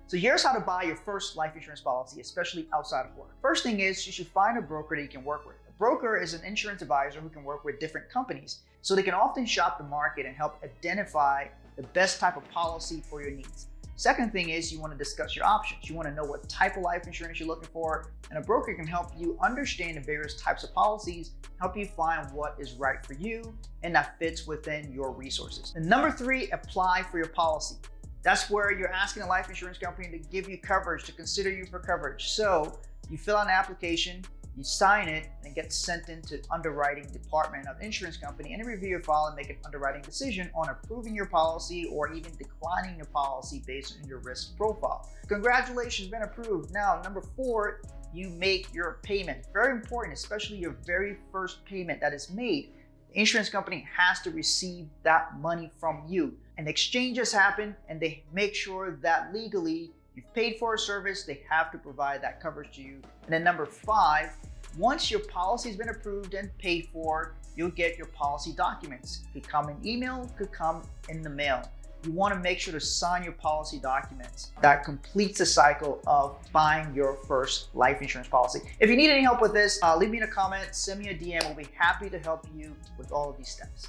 So here's how to buy your first life insurance policy, especially outside of work. First thing is you should find a broker that you can work with. A broker is an insurance advisor who can work with different companies, so they can often shop the market and help identify the best type of policy for your needs. Second thing is you want to discuss your options. You want to know what type of life insurance you're looking for, and a broker can help you understand the various types of policies, help you find what is right for you and that fits within your resources. And number 3, apply for your policy. That's where you're asking a life insurance company to give you coverage, to consider you for coverage. So you fill out an application, you sign it, and it gets sent into underwriting department of the insurance company, and they review your file and make an underwriting decision on approving your policy or even declining your policy based on your risk profile. Congratulations, been approved. Now, number 4, you make your payment. Very important, especially your very first payment that is made. The insurance company has to receive that money from you. And exchanges happen, and they make sure that legally you've paid for a service, they have to provide that coverage to you. And then number 5, once your policy has been approved and paid for, you'll get your policy documents. It could come in email, could come in the mail. You want to make sure to sign your policy documents. That completes the cycle of buying your first life insurance policy. If you need any help with this, leave me in a comment, send me a DM. We'll be happy to help you with all of these steps.